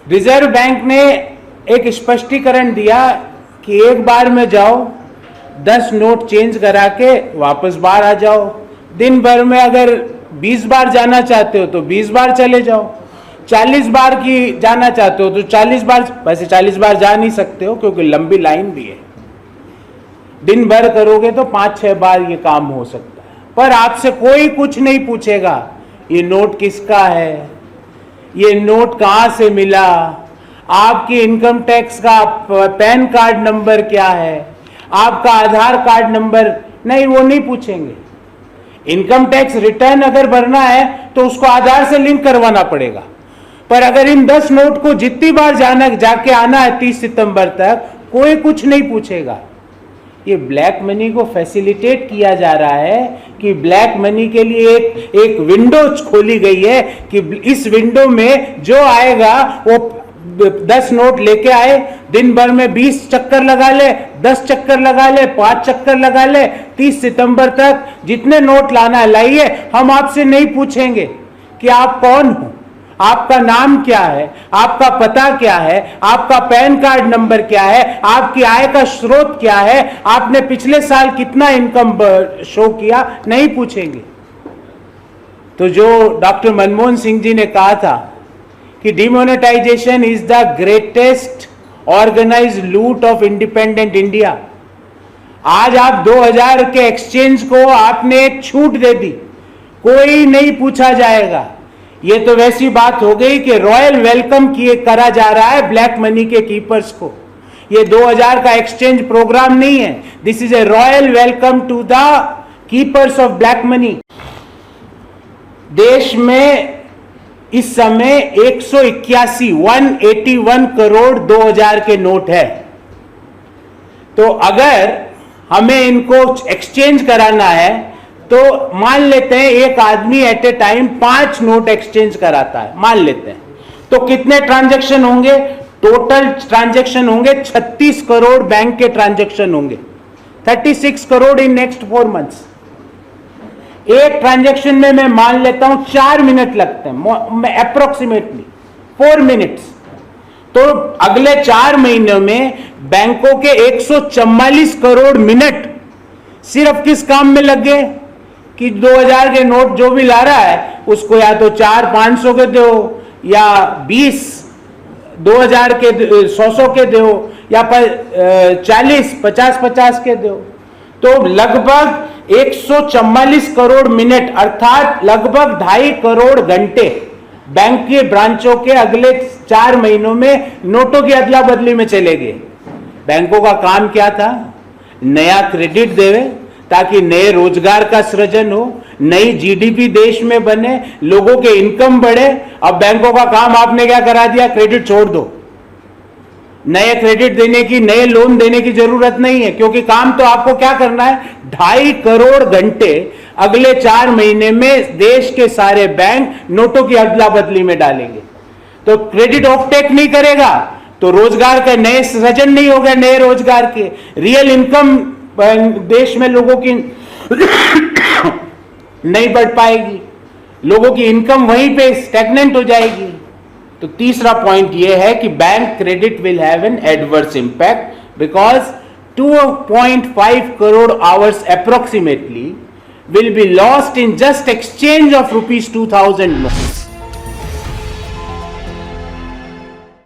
Reserve bank ने एक स्पष्टीकरण दिया कि एक बार में जाओ, 10 नोट चेंज करा के वापस बाहर आ जाओ। दिन भर में अगर 20 बार जाना चाहते हो तो 20 बार चले जाओ, 40 बार की जाना चाहते हो तो 40 बार। वैसे 40 बार जा नहीं सकते हो क्योंकि लंबी लाइन भी है। दिन भर करोगे तो 5-6 बार ये काम हो सकता है, पर आपसे कोई कुछ नहीं पूछेगा ये नोट किसका है, ये नोट कहां से मिला, आपकी इनकम टैक्स का पैन कार्ड नंबर क्या है, आपका आधार कार्ड नंबर नहीं, वो नहीं पूछेंगे। इनकम टैक्स रिटर्न अगर भरना है तो उसको आधार से लिंक करवाना पड़ेगा, पर अगर इन 10 नोट को जितनी बार जाके आना है 30 सितंबर तक, कोई कुछ नहीं पूछेगा। ये ब्लैक मनी को फैसिलिटेट किया जा रहा है कि ब्लैक मनी के लिए एक विंडो खोली गई है कि इस विंडो में जो आएगा वो 10 नोट लेके आए, दिन भर में 20 चक्कर लगा ले, 10 चक्कर लगा ले, 5 चक्कर लगा ले, 30 सितंबर तक जितने नोट लाना है लाइए। हम आपसे नहीं पूछेंगे कि आप कौन हो, आपका नाम क्या है, आपका पता क्या है, आपका पैन कार्ड नंबर क्या है, आपकी आय का स्रोत क्या है, आपने पिछले साल कितना इनकम शो किया, नहीं पूछेंगे। तो जो डॉक्टर मनमोहन सिंह जी ने कहा था कि demonetization is the greatest organized loot of independent India, आज आप 2000 के एक्सचेंज को आपने एक छूट दे दी, कोई नहीं पूछा जाएगा। ये तो वैसी बात हो गई कि रॉयल वेलकम करा जा रहा है ब्लैक मनी के कीपर्स को। ये 2000 का एक्सचेंज प्रोग्राम नहीं है, this is a royal welcome to the keepers of black money. देश में इस समय 181 करोड़ 2000 के नोट है। तो अगर हमें इनको एक्सचेंज कराना है तो मान लेते हैं एक आदमी at a time 5 note exchange कराता है, मान लेते हैं, तो कितने ट्रांजैक्शन होंगे? टोटल ट्रांजैक्शन होंगे 36 करोड़ बैंक के ट्रांजैक्शन होंगे, 36 करोड़ इन नेक्स्ट 4 मंथ्स। एक ट्रांजैक्शन में मैं मान लेता हूं 4 मिनट लगते हैं, अप्रोक्सीमेटली 4 मिनट्स। तो अगले 4 महीनों में बैंकों के 144 करोड़ मिनट सिर्फ किस काम में लग गए कि 2000 के नोट जो भी ला रहा है उसको या तो 400-500 के दो, या 20 2000 के 100 के दो, या 40-50 के दो। तो लगभग 144 करोड़ मिनट अर्थात लगभग 2.5 करोड़ घंटे बैंक के ब्रांचों के अगले 4 महीनों में नोटों की अदला बदली में चले गए। बैंकों का काम क्या था? नया क्रेडिट देवे ताकि नए रोजगार का सृजन हो, नई जीडीपी देश में बने, लोगों के इनकम बढ़े। अब बैंकों का काम आपने क्या करा दिया? क्रेडिट छोड़ दो, नए क्रेडिट देने की, नए लोन देने की जरूरत नहीं है, क्योंकि काम तो आपको क्या करना है? 2.5 करोड़ घंटे अगले 4 महीने में देश के सारे बैंक नोटों की अदला बदली में डालेंगे। तो क्रेडिट ऑफटेक नहीं करेगा तो रोजगार के नए सृजन नहीं होगा, नए रोजगार के रियल इनकम देश में लोगों की नहीं बढ़ पाएगी, लोगों की इनकम वहीं पे स्टैग्नेंट हो जाएगी। तो तीसरा पॉइंट यह है कि bank credit will have an adverse impact because 2.5 crore hours approximately will be lost in just exchange of rupees 2000 notes.